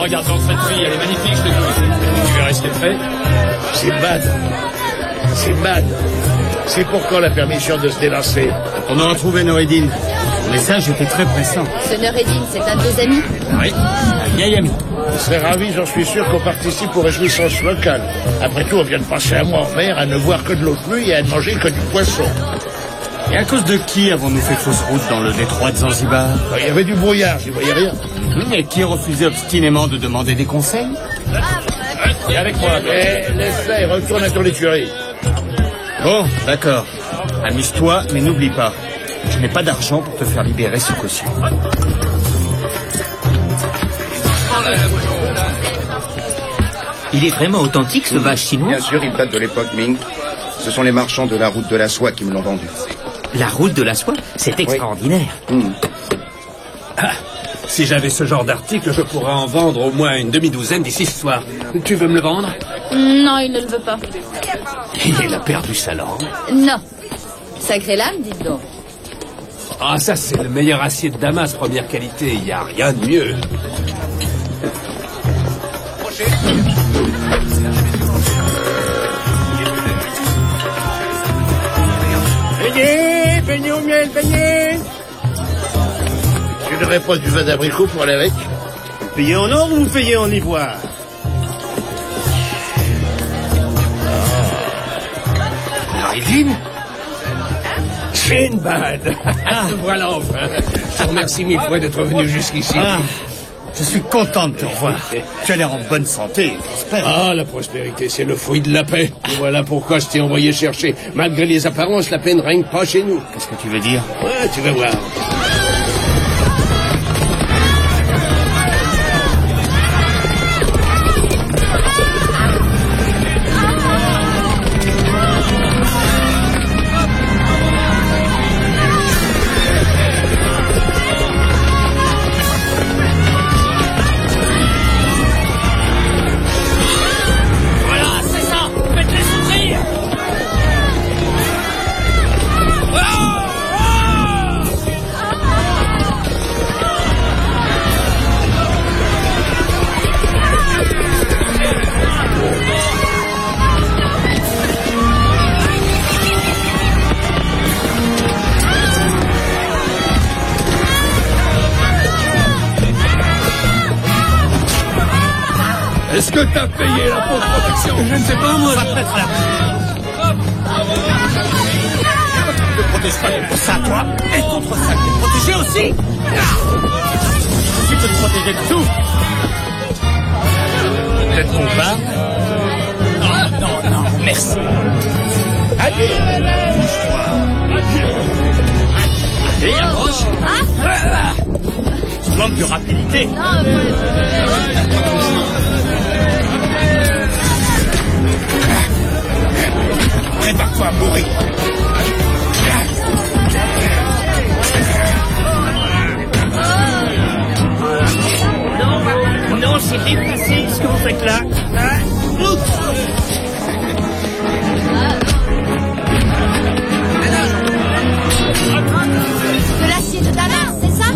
regarde donc cette fille, elle est magnifique, je te dis. Tu verrais ce qu'elle fait. C'est bad. C'est pour quand la permission de se délancer? On aura trouvé Noureddin. Le message était très pressant. Ce Noureddin, c'est un de tes amis? Oui, un vieil ami. Je serais ravi, j'en suis sûr, qu'on participe aux réjouissances locales. Après tout, on vient de passer un mois en mer à ne voir que de l'eau de pluie et à ne manger que du poisson. Et à cause de qui avons-nous fait fausse route dans le détroit de Zanzibar? Il y avait du brouillard, j'y voyais rien. Et qui refusait obstinément de demander des conseils? Et avec moi. Laisse-la et retourne à ton écurie. Bon, d'accord. Amuse-toi, mais n'oublie pas. Je n'ai pas d'argent pour te faire libérer sous caution. Il est vraiment authentique, ce vache chinois? Bien sûr, il date de l'époque Ming. Ce sont les marchands de la route de la soie qui me l'ont vendu. La route de la soie? C'est extraordinaire. Oui. Ah, si j'avais ce genre d'article, je pourrais en vendre au moins une demi-douzaine d'ici ce soir. Tu veux me le vendre? Non, il ne le veut pas. Il a perdu sa langue. Non. Sacré lame, dites donc. Ah, ça, c'est le meilleur acier de Damas, première qualité. Il n'y a rien de mieux. Beignet au miel, beignet. Tu n'aurais pas du vin d'abricot pour aller avec? Vous payez en or ou vous payez en ivoire? Noureddin? Sinbad. Voilà enfin. Je te remercie mille fois d'être venu jusqu'ici. Je suis content de te revoir. Tu as l'air en bonne santé, j'espère. Ah, la prospérité, c'est le fruit de la paix. Et voilà pourquoi je t'ai envoyé chercher. Malgré les apparences, la paix ne règne pas chez nous. Qu'est-ce que tu veux dire? Ouais, tu vas voir. Est-ce que t'as payé la pauvre protection? Je ne sais pas, moi. Va te mettre à la... Ne te protège pas contre ça, toi. Et contre ça, tu es protégé aussi. Tu peux te protéger de tout. Peut-être qu'on part. Non, merci. Allez, bouge-toi. Et approche. Tu manques de rapidité. Prépare-toi à mourir. Non, c'est déplacé ce que vous faites là. De l'acier de Damas, c'est ça?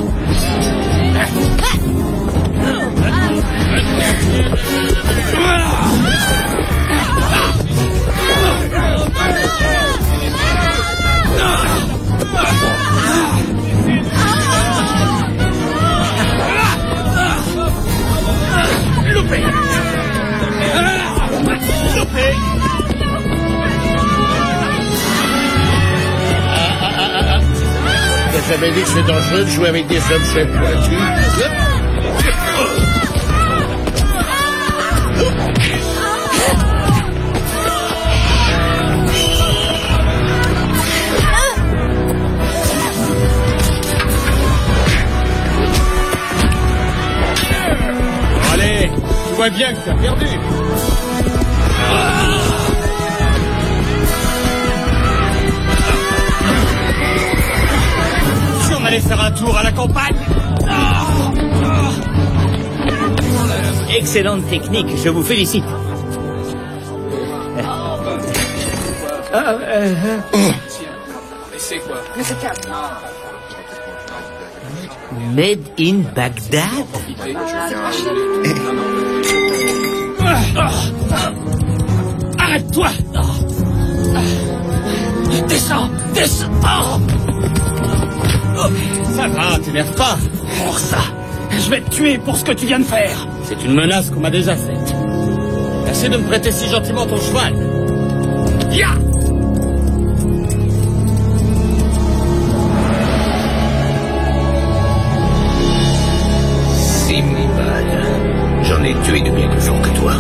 Loupé. J'avais dit que c'est dangereux de jouer avec des objets pointus. Allez, tu vois bien que tu as perdu. Si on allait faire un tour à la campagne. Excellente technique, je vous félicite. C'est quoi? Made in Bagdad? Arrête-toi! Descends! Descends! Ça va, t'énerve pas. Alors ça, je vais te tuer pour ce que tu viens de faire. C'est une menace qu'on m'a déjà faite. Merci de me prêter si gentiment ton cheval. Ya! Simbad. J'en ai tué de bien plus fort que toi.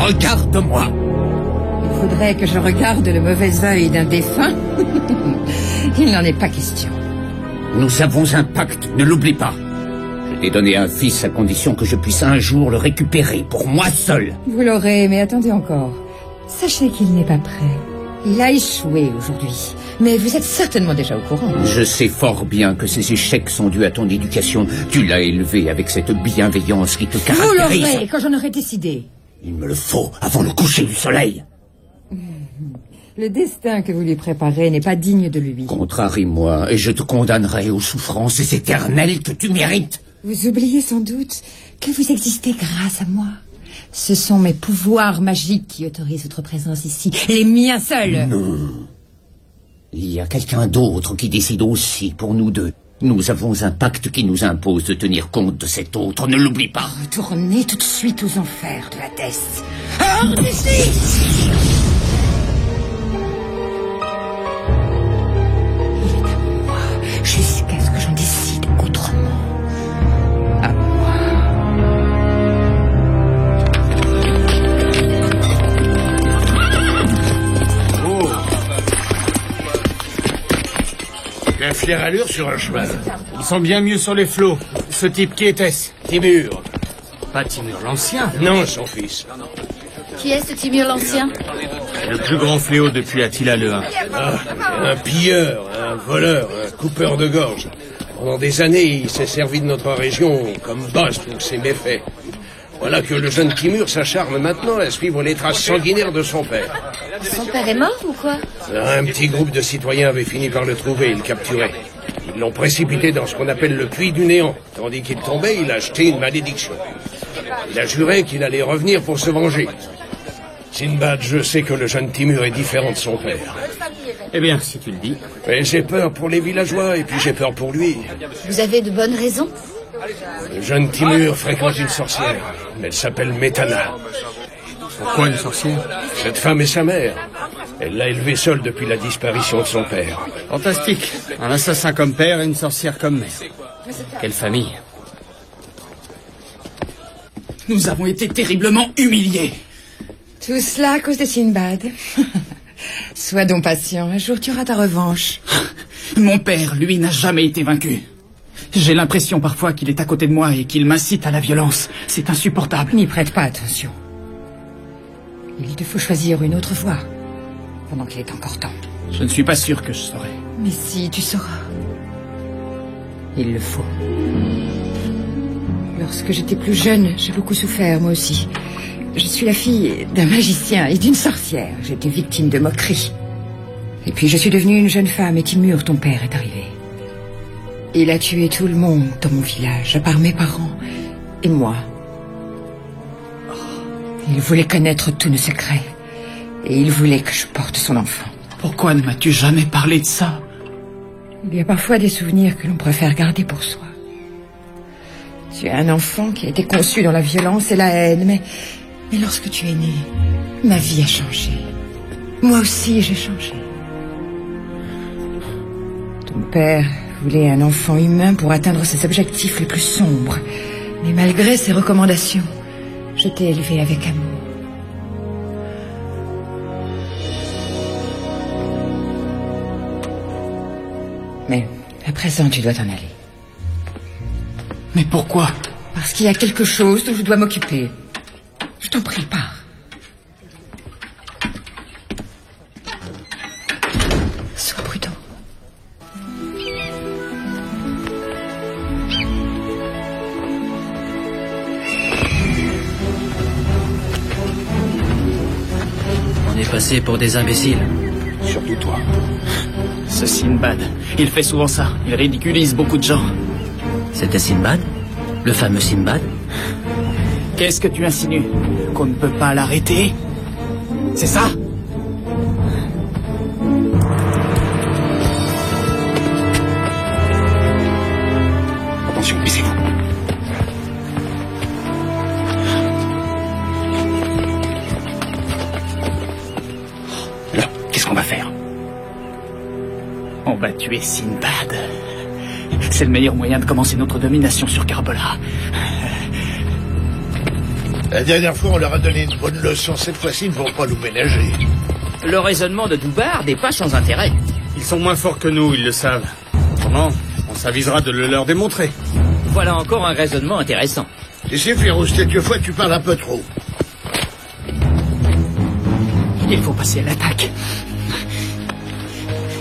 Regarde-moi. Il faudrait que je regarde le mauvais œil d'un défunt. Il n'en est pas question. Nous avons un pacte, ne l'oublie pas. Je t'ai donné un fils à condition que je puisse un jour le récupérer, pour moi seul. Vous l'aurez, mais attendez encore. Sachez qu'il n'est pas prêt. Il a échoué aujourd'hui. Mais vous êtes certainement déjà au courant. Je sais fort bien que ces échecs sont dus à ton éducation. Tu l'as élevé avec cette bienveillance qui te caractérise. Vous l'aurez quand j'en aurai décidé. Il me le faut avant le coucher du soleil. Le destin que vous lui préparez n'est pas digne de lui. Contrarie-moi et je te condamnerai aux souffrances éternelles que tu mérites. Vous oubliez sans doute que vous existez grâce à moi. Ce sont mes pouvoirs magiques qui autorisent votre présence ici. Les miens seuls. Non. Il y a quelqu'un d'autre qui décide aussi pour nous deux. Nous avons un pacte qui nous impose de tenir compte de cet autre. Ne l'oublie pas. Retournez tout de suite aux enfers de l'Hadès. Hors d'ici! Il est à moi jusqu'à ce que j'en décide autrement. À moi. Oh. La fière allure sur un cheval. Ils sont bien mieux sur les flots. Ce type, qui était-ce? Timur. Pas Timur l'ancien. Non, son fils. Qui est ce Timur l'ancien? Le plus grand fléau depuis Attila le 1. Ah, un pilleur, un voleur, un coupeur de gorge. Pendant des années, il s'est servi de notre région comme base pour ses méfaits. Voilà que le jeune Timur s'acharne maintenant à suivre les traces sanguinaires de son père. Son père est mort ou quoi? Un petit groupe de citoyens avait fini par le trouver et le capturer. Ils l'ont précipité dans ce qu'on appelle le puits du néant. Tandis qu'il tombait, il a jeté une malédiction. Il a juré qu'il allait revenir pour se venger. Sinbad, je sais que le jeune Timur est différent de son père. Eh bien, si tu le dis. Mais j'ai peur pour les villageois et puis j'ai peur pour lui. Vous avez de bonnes raisons? Le jeune Timur fréquente une sorcière. Elle s'appelle Métana. Pourquoi une sorcière? Cette femme est sa mère. Elle l'a élevé seule depuis la disparition de son père. Fantastique. Un assassin comme père et une sorcière comme mère. Quelle famille. Nous avons été terriblement humiliés. Tout cela à cause de Sinbad. Sois donc patient, un jour tu auras ta revanche. Mon père, lui, n'a jamais été vaincu. J'ai l'impression parfois qu'il est à côté de moi et qu'il m'incite à la violence. C'est insupportable. N'y prête pas attention. Il te faut choisir une autre voie, pendant qu'il est encore temps. Je ne suis pas sûr que je saurai. Mais si, tu sauras. Il le faut. Lorsque j'étais plus jeune, j'ai beaucoup souffert, moi aussi. Je suis la fille d'un magicien et d'une sorcière. J'étais victime de moqueries. Et puis je suis devenue une jeune femme et Timur, ton père, est arrivé. Il a tué tout le monde dans mon village, à part mes parents et moi. Il voulait connaître tous nos secrets. Et il voulait que je porte son enfant. Pourquoi ne m'as-tu jamais parlé de ça? Il y a parfois des souvenirs que l'on préfère garder pour soi. Tu es un enfant qui a été conçu dans la violence et la haine, mais lorsque tu es né, ma vie a changé. Moi aussi, j'ai changé. Ton père voulait un enfant humain pour atteindre ses objectifs les plus sombres. Mais malgré ses recommandations, je t'ai élevé avec amour. Mais à présent, tu dois t'en aller. Mais pourquoi? Parce qu'il y a quelque chose dont je dois m'occuper. Je t'en prie, pars. Sois prudent. On est passé pour des imbéciles. Surtout toi. Ce Sinbad, il fait souvent ça. Il ridiculise beaucoup de gens. C'était Sinbad? Le fameux Sinbad? Qu'est-ce que tu insinues? Qu'on ne peut pas l'arrêter? C'est ça? Attention, baissez-vous. Là, qu'est-ce qu'on va faire? On va tuer Sinbad. C'est le meilleur moyen de commencer notre domination sur Karbala. La dernière fois, on leur a donné une bonne leçon. Cette fois-ci, ils ne vont pas nous ménager. Le raisonnement de Doubar n'est pas sans intérêt. Ils sont moins forts que nous, ils le savent. Comment? On s'avisera de le leur démontrer. Voilà encore un raisonnement intéressant. Tu sais, Férouz, quelquefois, tu parles un peu trop. Il faut passer à l'attaque.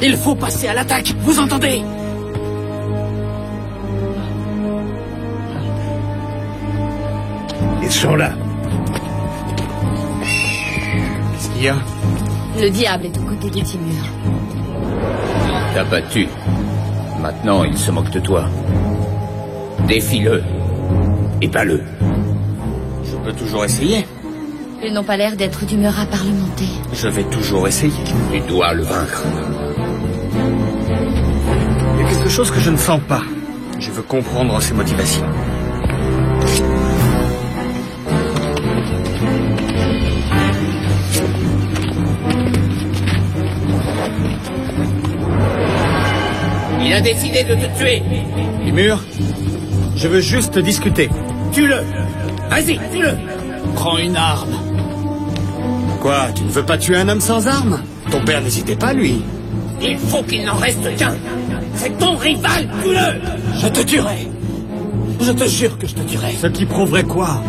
Il faut passer à l'attaque. Vous entendez? Ils sont là. Qu'est-ce qu'il y a? Le diable est aux côtés de Timur. T'as battu. Maintenant, il se moque de toi. Défie-le. Et bats-le. Je peux toujours essayer. Ils n'ont pas l'air d'être d'humeur à parlementer. Je vais toujours essayer. Tu dois le vaincre. Il y a quelque chose que je ne sens pas. Je veux comprendre ses motivations. Il a décidé de te tuer. Timur, je veux juste discuter. Tue-le. Vas-y, tue-le. Prends une arme. Quoi, tu ne veux pas tuer un homme sans armes? Ton père n'hésitait pas, lui. Il faut qu'il n'en reste qu'un. C'est ton rival, tue-le. Je te tuerai. Je te jure que je te tuerai. Ce qui prouverait quoi?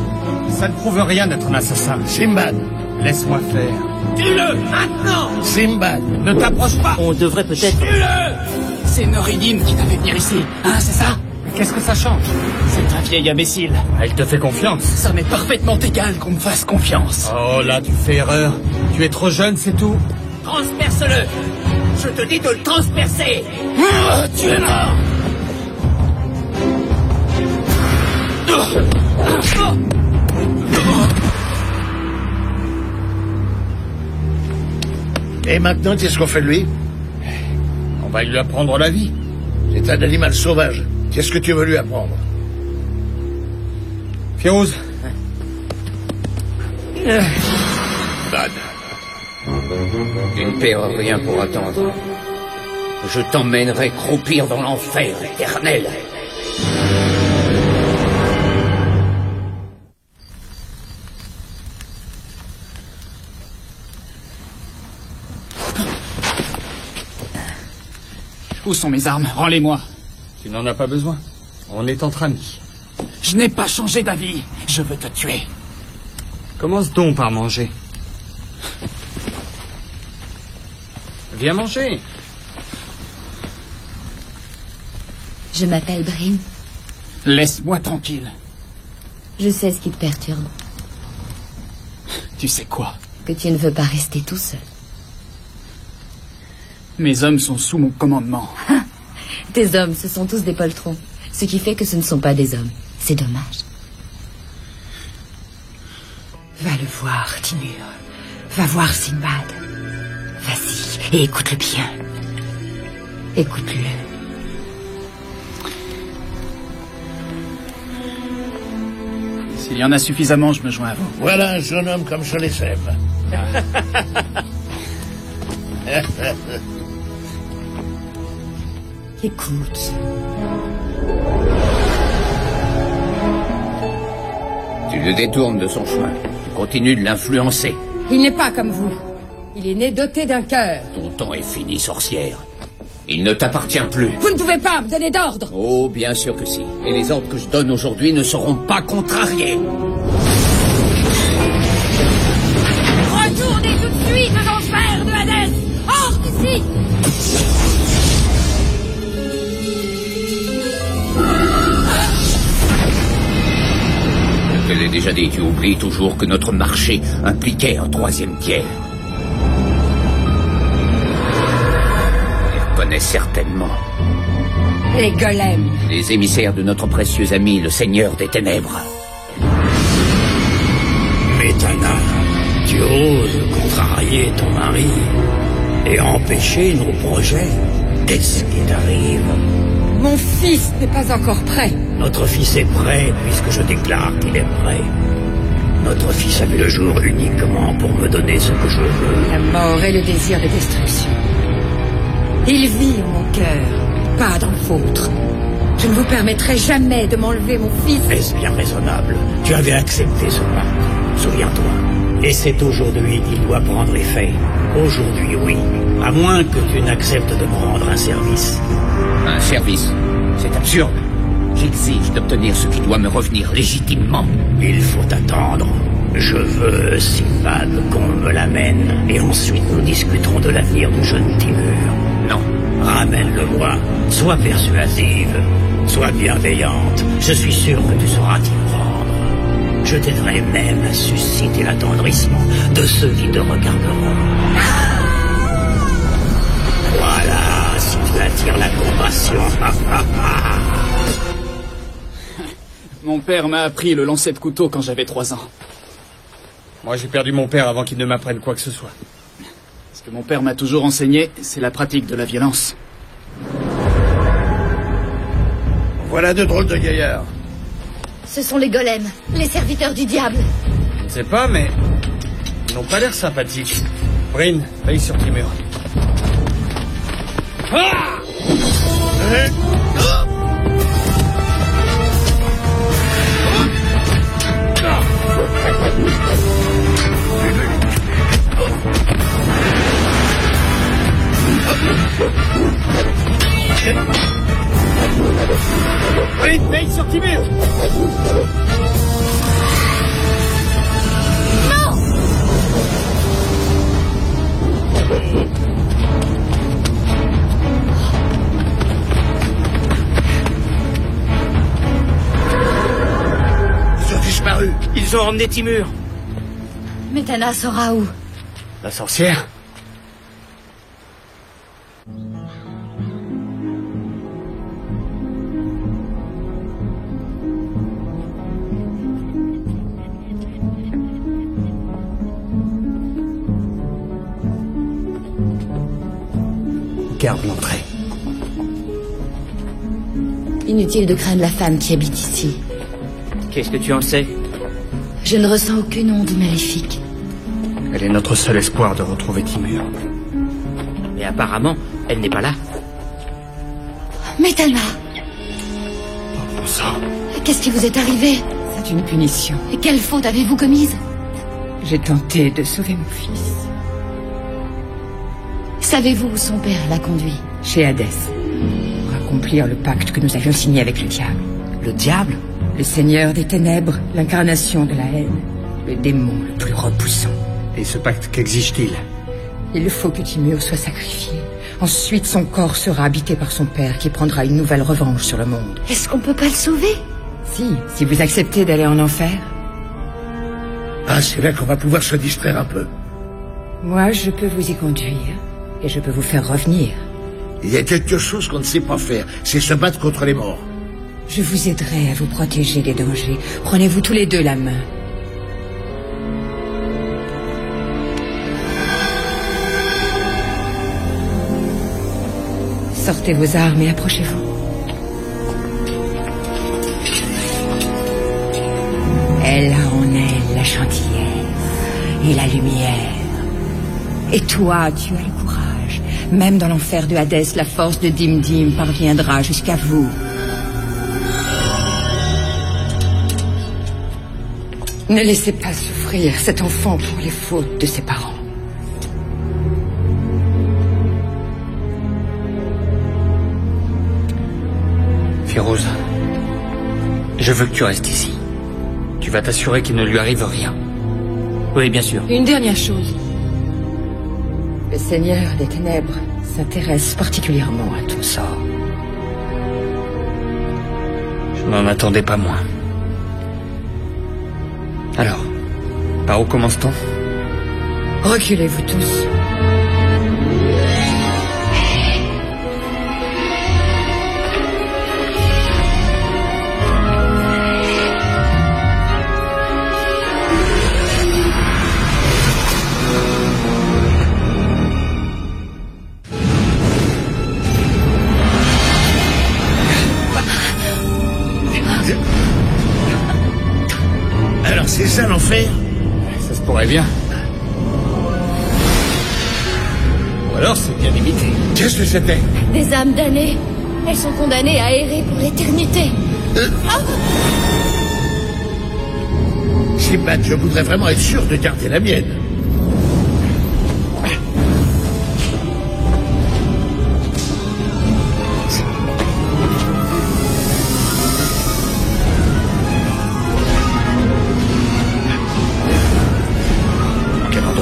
Ça ne prouve rien d'être un assassin. Sinbad. Laisse-moi faire. Tue-le, maintenant. Simbad. Ne t'approche pas. On devrait peut-être... Tue-le. C'est Noridine qui t'a fait venir ici. Hein, c'est ça? Qu'est-ce que ça change? C'est un vieil imbécile. Elle te fait confiance. Ça m'est parfaitement égal qu'on me fasse confiance. Oh là, tu fais erreur. Tu es trop jeune, c'est tout. Transperce-le. Je te dis de le transpercer. Tu es mort. Et maintenant, qu'est-ce qu'on fait de lui? On va lui apprendre la vie. C'est un animal sauvage. Qu'est-ce que tu veux lui apprendre? Férouz. Bad. Tu ne paieras rien pour attendre. Je t'emmènerai croupir dans l'enfer éternel. Où sont mes armes? Rends-les-moi. Tu n'en as pas besoin. On est entre amis. Je n'ai pas changé d'avis. Je veux te tuer. Commence donc par manger. Viens manger. Je m'appelle Brim. Laisse-moi tranquille. Je sais ce qui te perturbe. Tu sais quoi? Que tu ne veux pas rester tout seul. Mes hommes sont sous mon commandement. Tes hommes, ce sont tous des poltrons. Ce qui fait que ce ne sont pas des hommes. C'est dommage. Va le voir, Timur. Va voir Sinbad. Vas-y, et écoute-le bien. Écoute-le. S'il y en a suffisamment, je me joins à vous. Voilà un jeune homme comme je les aime. Écoute. Tu le détournes de son chemin. Tu continues de l'influencer. Il n'est pas comme vous. Il est né doté d'un cœur. Ton temps est fini, sorcière. Il ne t'appartient plus. Vous ne pouvez pas me donner d'ordre. Oh, bien sûr que si. Et les ordres que je donne aujourd'hui ne seront pas contrariés. Retournez tout de suite aux enfers de Hadès. Hors d'ici. Je te l'ai déjà dit, tu oublies toujours que notre marché impliquait un troisième tiers. Tu connais certainement. Les golems. Les émissaires de notre précieux ami, le Seigneur des Ténèbres. Métana, tu oses contrarier ton mari et empêcher nos projets. Qu'est-ce qui t'arrive? Mon fils n'est pas encore prêt. Notre fils est prêt puisque je déclare qu'il est prêt. Notre fils a vu le jour uniquement pour me donner ce que je veux. La mort et le désir de destruction. Il vit en mon cœur, pas dans le vôtre. Je ne vous permettrai jamais de m'enlever mon fils. Est-ce bien raisonnable? Tu avais accepté ce pacte, souviens-toi. Et c'est aujourd'hui qu'il doit prendre effet. Aujourd'hui, oui. À moins que tu n'acceptes de me rendre un service. Un service? C'est absurde. J'exige d'obtenir ce qui doit me revenir légitimement. Il faut attendre. Je veux, Sinbad, qu'on me l'amène. Et ensuite, nous discuterons de l'avenir du jeune Timur. Non. Ramène-le-moi. Sois persuasive. Sois bienveillante. Je suis sûr que tu sauras t'y prendre. Je t'aiderai même à susciter l'attendrissement de ceux qui te regarderont. Voilà, si tu attires la compassion. Mon père m'a appris le lancer de couteau quand j'avais 3 ans. Moi, j'ai perdu mon père avant qu'il ne m'apprenne quoi que ce soit. Ce que mon père m'a toujours enseigné, c'est la pratique de la violence. Voilà de drôles de gaillards. Ce sont les golems, les serviteurs du diable. Je ne sais pas, mais ils n'ont pas l'air sympathiques. Bryn, veille sur Timur. Ah! Bryn, veille sur Timur. Ils ont disparu. Ils ont emmené Timur. Métana sera où? La sorcière? Garde l'entrée. Inutile de craindre la femme qui habite ici. Qu'est-ce que tu en sais? Je ne ressens aucune onde maléfique. Elle est notre seul espoir de retrouver Timur. Mais apparemment, elle n'est pas là. Métana, Oh, bon sang. qu'est-ce qui vous est arrivé? C'est une punition. Et quelle faute avez-vous commise? J'ai tenté de sauver mon fils. Savez-vous où son père l'a conduit? Chez Hadès. Pour accomplir le pacte que nous avions signé avec le diable. Le diable? Le Seigneur des Ténèbres, l'incarnation de la haine. Le démon le plus repoussant. Et ce pacte, qu'exige-t-il? Il faut que Timur soit sacrifié. Ensuite, son corps sera habité par son père qui prendra une nouvelle revanche sur le monde. Est-ce qu'on peut pas le sauver? Si vous acceptez d'aller en enfer. Ah, c'est là qu'on va pouvoir se distraire un peu. Moi, je peux vous y conduire. Et je peux vous faire revenir. Il y a quelque chose qu'on ne sait pas faire, c'est se battre contre les morts. Je vous aiderai à vous protéger des dangers. Prenez-vous tous les deux la main. Sortez vos armes et approchez-vous. Elle a en elle la gentillesse et la lumière. Et toi, tu as le courage. Même dans l'enfer de Hadès, la force de Dim-Dim parviendra jusqu'à vous. Ne laissez pas souffrir cet enfant pour les fautes de ses parents. Firouz, je veux que tu restes ici. Tu vas t'assurer qu'il ne lui arrive rien. Oui, bien sûr. Une dernière chose. Le Seigneur des Ténèbres s'intéresse particulièrement à tout ça. Je n'en attendais pas moins. Alors, par où commence-t-on? Reculez-vous tous. Alors c'est ça l'enfer? Ça se pourrait bien. Ou alors c'est bien limité. Qu'est-ce que c'était? Des âmes damnées. Elles sont condamnées à errer pour l'éternité. Simbad, je voudrais vraiment être sûr de garder la mienne.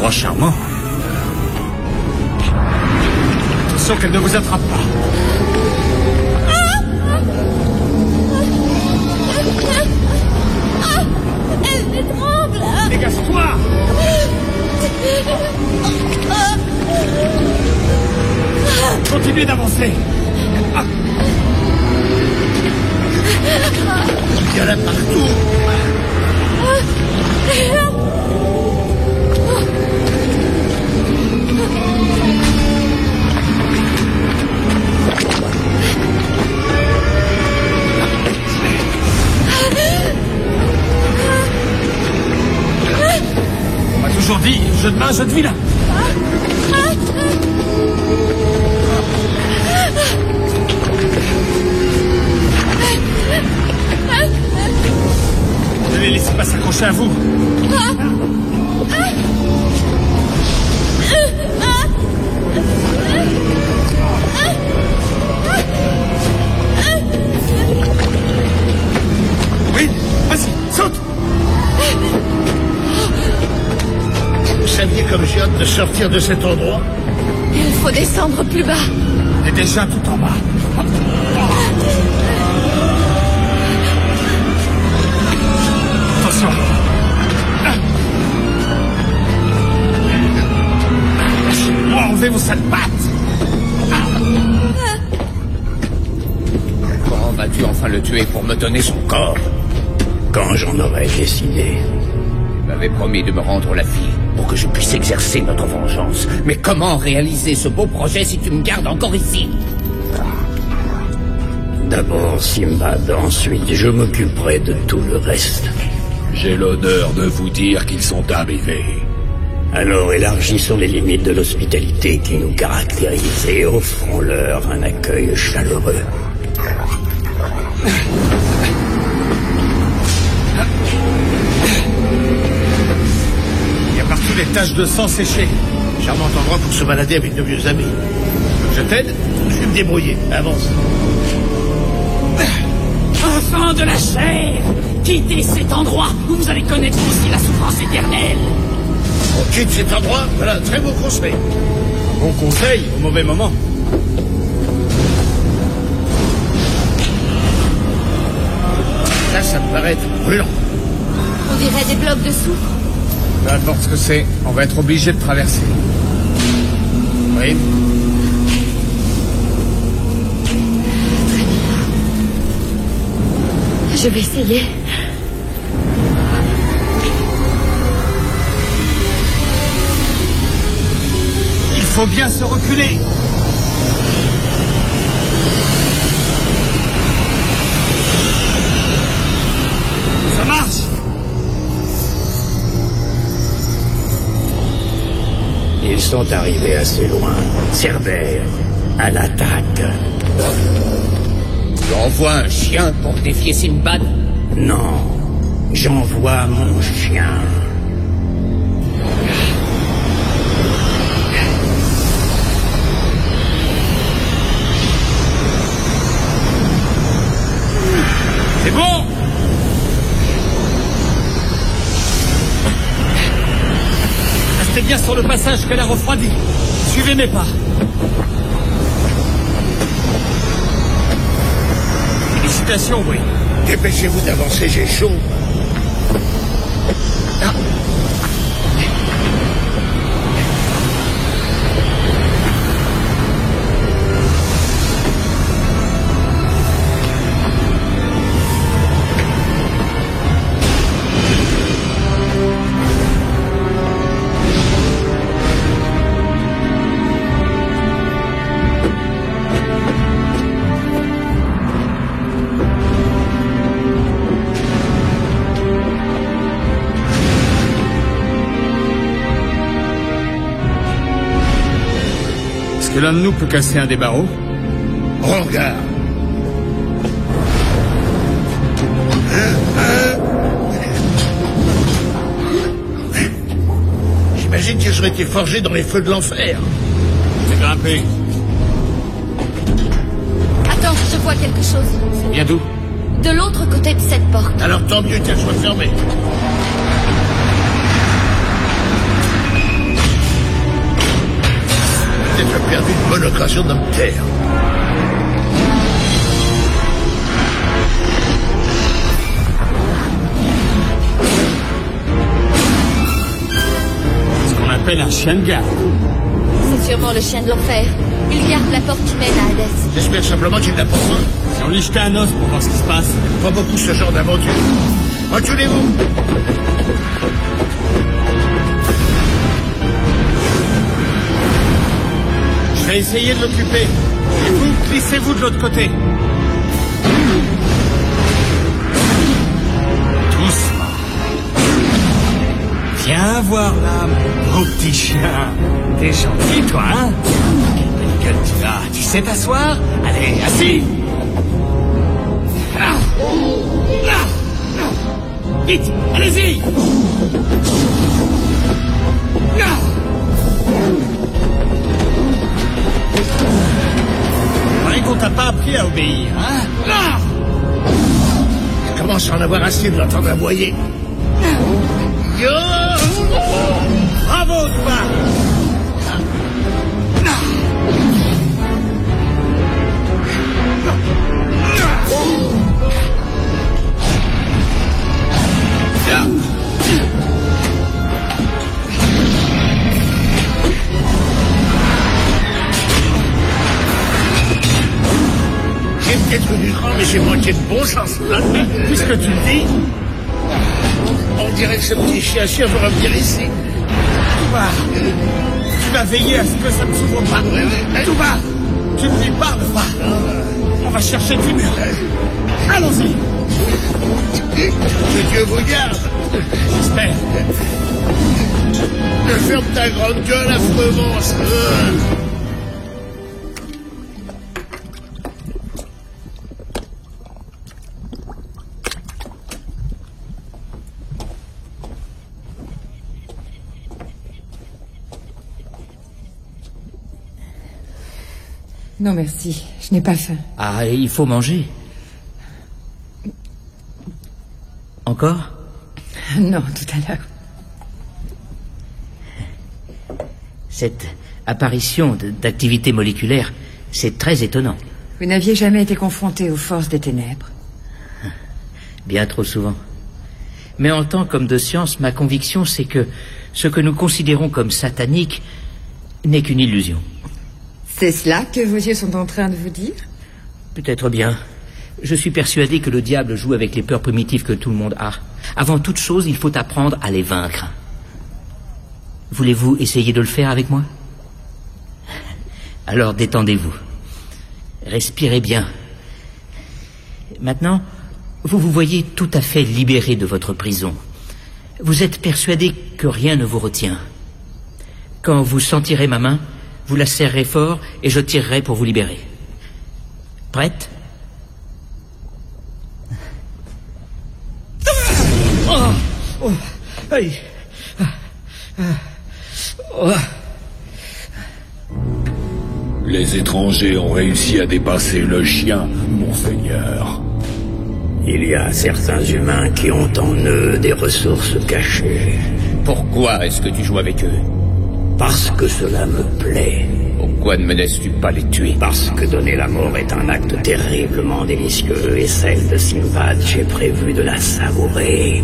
Charmant. Attention qu'elle ne vous attrape pas. Elle m'étrangle. Dégage-toi. Continuez d'avancer. Il y en a partout. On m'a toujours dit, jeu de main, jeu de vilain. Ne les laissez pas s'accrocher à vous. Oui, vas-y, saute. Vous saviez comme j'ai hâte de sortir de cet endroit? Il faut descendre plus bas. On est déjà tout en bas. Attention. Moi, enlevez vos sales pattes. Quand vas-tu enfin le tuer pour me donner son corps? Quand j'en aurai décidé. Tu m'avais promis de me rendre la fille pour que je puisse exercer notre vengeance. Mais comment réaliser ce beau projet si tu me gardes encore ici? D'abord Simbad, ensuite je m'occuperai de tout le reste. J'ai l'honneur de vous dire qu'ils sont arrivés. Alors élargissons les limites de l'hospitalité qui nous caractérise et offrons-leur un accueil chaleureux. Il y a partout des taches de sang séchées. Charmant endroit pour se balader avec de vieux amis. Je t'aide? Je vais me débrouiller. Avance. Enfants de la chair, quittez cet endroit où vous allez connaître aussi la souffrance éternelle. On quitte cet endroit? Voilà, très beau conseil. Bon conseil au mauvais moment. Ça me paraît être brûlant. On dirait des blocs de soufre. Peu importe ce que c'est, on va être obligé de traverser. Oui. Je vais essayer. Il faut bien se reculer. Ça marche. Ils sont arrivés assez loin. Cerbère, à l'attaque. Tu envoies un chien pour défier Sinbad? Non, j'envoie mon chien. C'est bon. Restez bien sur le passage qu'elle a refroidi. Suivez mes pas. Félicitations, oui. Dépêchez-vous d'avancer, j'ai chaud. Ah. Est-ce que l'un de nous peut casser un des barreaux? Regarde. J'imagine qu'ils auraient été forgés dans les feux de l'enfer. C'est grimpé. Attends, je vois quelque chose. Ça vient d'où? De l'autre côté de cette porte. Alors tant mieux qu'elle soit fermée. Peut-être perdu une bonne occasion de me taire. Ce qu'on appelle un chien de garde. C'est sûrement le chien de l'enfer. Il garde la porte qui mène à Hadès. J'espère simplement qu'il n'a pas faim. Si on lui jetait un os pour voir ce qui se passe. Pas beaucoup ce genre d'aventure. Reculez-vous. Je vais essayer de l'occuper. Et vous, glissez-vous de l'autre côté. Doucement. Viens voir là, mon gros petit chien. T'es gentil, toi, hein? Quelle gueule tu as. Tu sais t'asseoir? Allez, assis. Vite, allez-y. On t'a pas appris à obéir, hein? Je commence à en avoir assez de l'entendre aboyer. Yo! Bravo, toi! J'ai peut-être du grand, mais j'ai manqué de bon sens. Puisque tu le dis, on dirait que ce petit chien va revenir ici. Tu vas veiller à ce que ça ne s'ouvre pas. Touba, tu ne lui parles pas. On va chercher du mur. Allons-y. Que Dieu vous garde. J'espère. Ferme ta grande gueule, affreux monstre. Non, merci. Je n'ai pas faim. Ah, il faut manger. Encore? Non, tout à l'heure. Cette apparition d'activité moléculaire, c'est très étonnant. Vous n'aviez jamais été confronté aux forces des ténèbres? Bien trop souvent. Mais en tant qu'homme de science, ma conviction, c'est que ce que nous considérons comme satanique n'est qu'une illusion. C'est cela que vos yeux sont en train de vous dire? Peut-être bien. Je suis persuadé que le diable joue avec les peurs primitives que tout le monde a. Avant toute chose, il faut apprendre à les vaincre. Voulez-vous essayer de le faire avec moi? Alors détendez-vous. Respirez bien. Maintenant, vous vous voyez tout à fait libéré de votre prison. Vous êtes persuadé que rien ne vous retient. Quand vous sentirez ma main, vous la serrerez fort et je tirerai pour vous libérer. Prête? Oh, oh, aïe. Oh. Les étrangers ont réussi à dépasser le chien, monseigneur. Il y a certains humains qui ont en eux des ressources cachées. Pourquoi est-ce que tu joues avec eux? Parce que cela me plaît. Pourquoi ne me laisses-tu pas les tuer? Parce que donner la mort est un acte terriblement délicieux et celle de Sinbad, j'ai prévu de la savourer.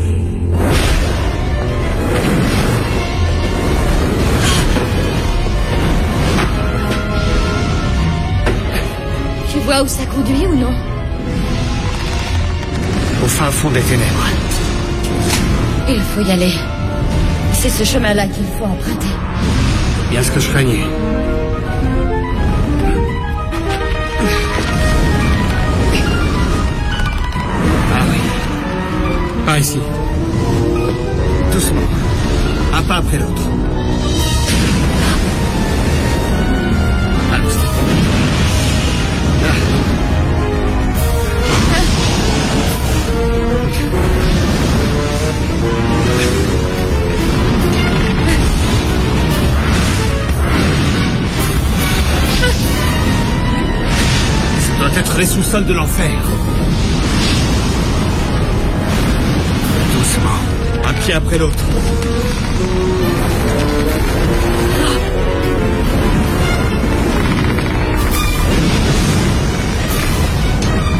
Tu vois où ça conduit ou non? Au fin fond des ténèbres. Il faut y aller. C'est ce chemin-là qu'il faut emprunter. Bien ce que je craignais. Ah oui. Par ici. Doucement. Un pas après l'autre. Allons-y. Ça doit être les sous-sols de l'enfer. Doucement, un pied après l'autre.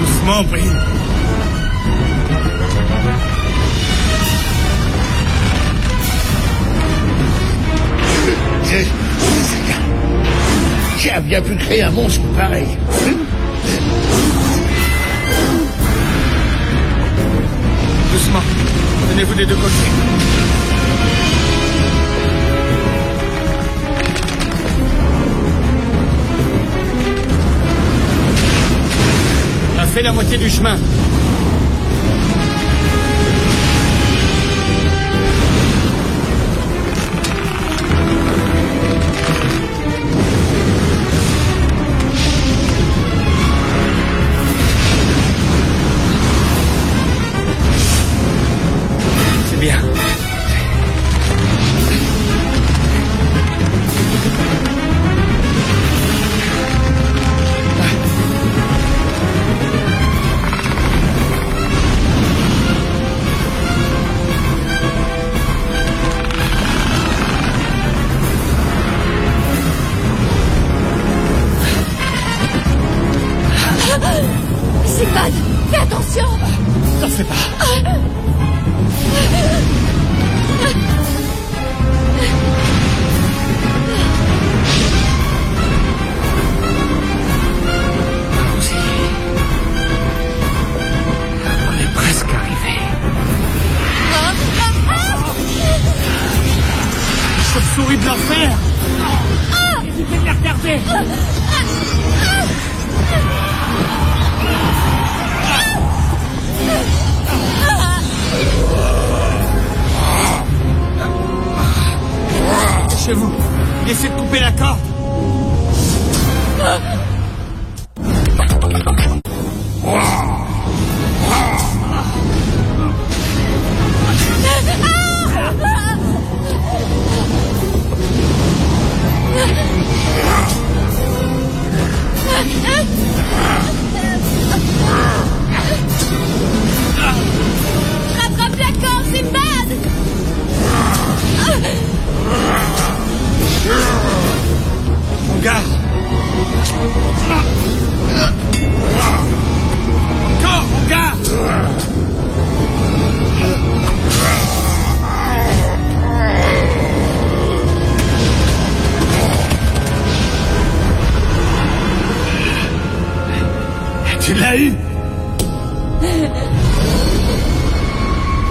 Doucement, Bril. Qui a bien pu créer un monstre pareil? Doucement. Tenez-vous des deux côtés. On a fait la moitié du chemin. Bien. Sinbad, fais attention. T'en fais pas. On est presque arrivé. Chauve-souris de l'enfer. Évitez de les regarder. Dépêchez-vous. Essayez de couper la corde. Rattrape la corde, Sinbad.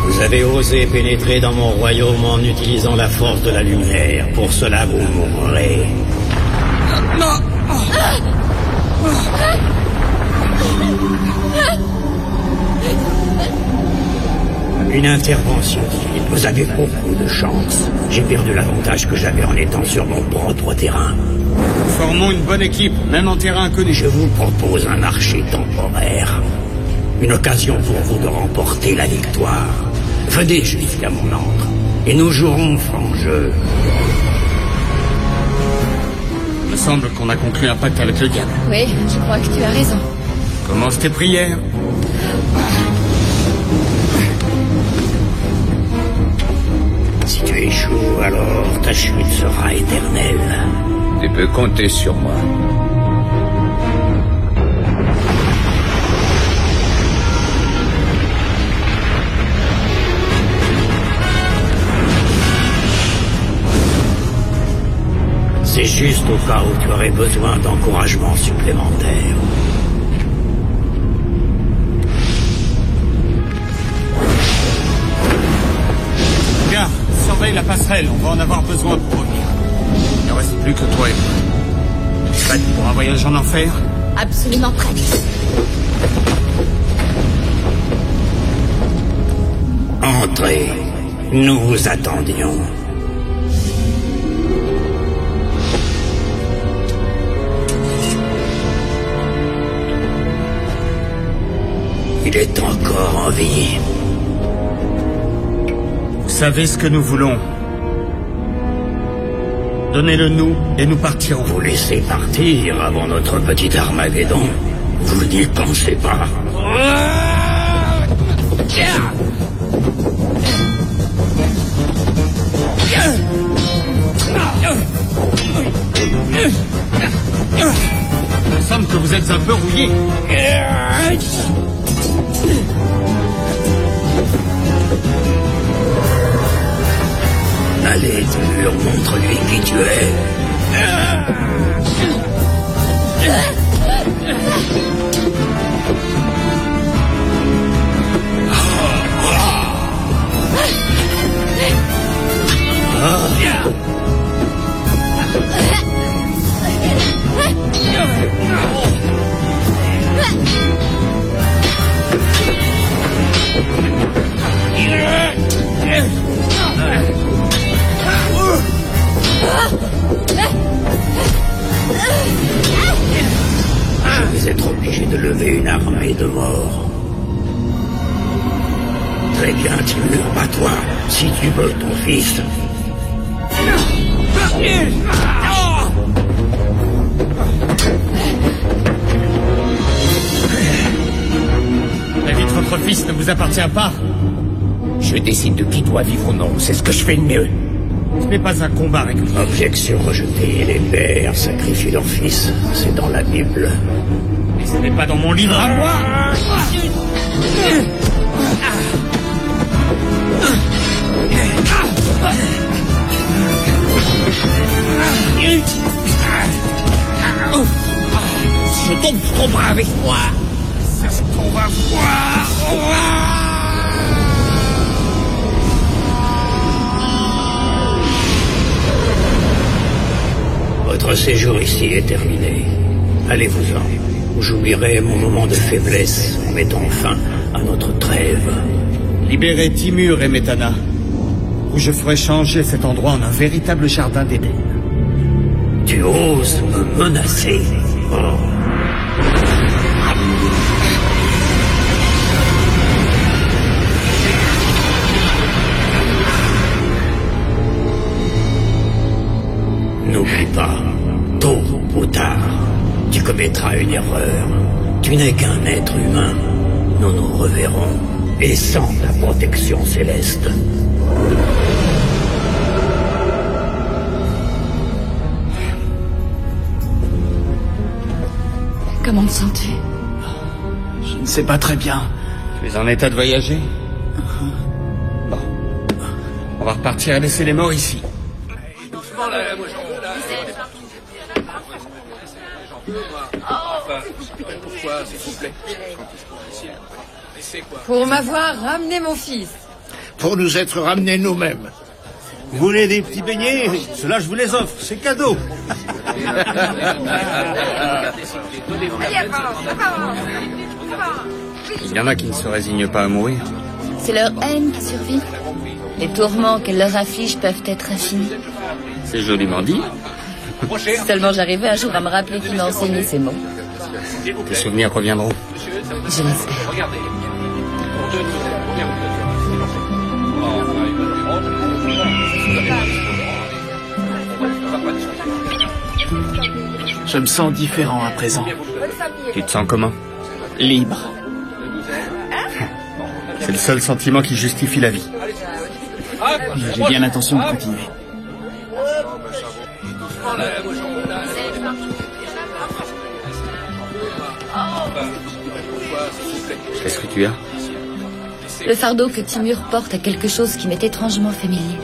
Vous avez osé pénétrer dans mon royaume en utilisant la force de la lumière. Pour cela, vous mourrez. Non. Une intervention. Vous avez beaucoup de chance. J'ai perdu l'avantage que j'avais en étant sur mon propre terrain. Formons une bonne équipe, même en terrain inconnu. Je vous propose un marché temporaire. Une occasion pour vous de remporter la victoire. Venez jusqu'à mon antre, et nous jouerons franc jeu. Il me semble qu'on a conclu un pacte avec le diable. Oui, je crois que tu as raison. Commence tes prières. Si tu échoues, alors ta chute sera éternelle. Tu peux compter sur moi. C'est juste au cas où tu aurais besoin d'encouragement supplémentaire. Bien, surveille la passerelle, on va en avoir besoin pour revenir. Il ne reste plus que toi et moi. Prête pour un voyage en enfer? Absolument prête. Entrez, nous vous attendions. Il est encore en vie. Vous savez ce que nous voulons. Donnez-le nous et nous partirons. Vous laissez partir avant notre petit Armageddon. Vous n'y pensez pas. Il me semble que vous êtes un peu rouillé. Allez, Dur, montre-lui qui tu es. Je vais être obligé de lever une armée de morts. Très bien, Timur, bats-toi, si tu veux ton fils. La vie de votre fils ne vous appartient pas. Je décide de qui doit vivre ou non, c'est ce que je fais de mieux. Ce n'est pas un combat régulier. Objection rejetée, les pères sacrifient leurs fils, c'est dans la Bible. Mais ce n'est pas dans mon livre à moi. Je tombe trop bras avec moi. C'est ce qu'on va voir. Votre séjour ici est terminé. Allez-vous-en. J'oublierai mon moment de faiblesse en mettant fin à notre trêve. Libérez Timur et Métana, ou je ferai changer cet endroit en un véritable jardin d'Éden. Tu oses me menacer? Oh. N'oublie pas, tôt ou tard, tu commettras une erreur. Tu n'es qu'un être humain. Nous nous reverrons, et sans la protection céleste. Comment te sens-tu? Je ne sais pas très bien. Tu es en état de voyager? Bon. On va repartir et laisser les morts ici. Pourquoi, s'il vous plaît? Pour m'avoir ramené mon fils. Pour nous être ramenés nous-mêmes. Vous voulez des petits beignets? Ceux-là, je vous les offre. C'est cadeau. Il y en a qui ne se résignent pas à mourir. C'est leur haine qui survit. Les tourments qu'elle leur inflige peuvent être infinis. C'est joliment dit. Si seulement j'arrivais un jour à me rappeler qui m'a enseigné ces mots. Tes souvenirs reviendront. Je l'espère. Je me sens différent à présent. Tu te sens comment? Libre. C'est le seul sentiment qui justifie la vie. J'ai bien l'intention de continuer. Qu'est-ce que tu as? Le fardeau que Timur porte a quelque chose qui m'est étrangement familier.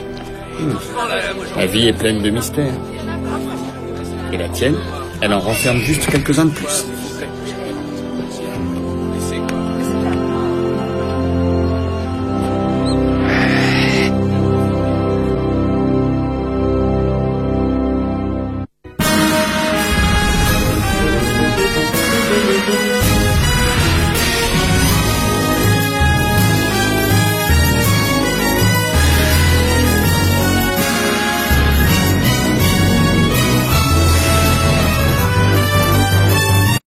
La vie est pleine de mystères. Et la tienne, elle en renferme juste quelques-uns de plus.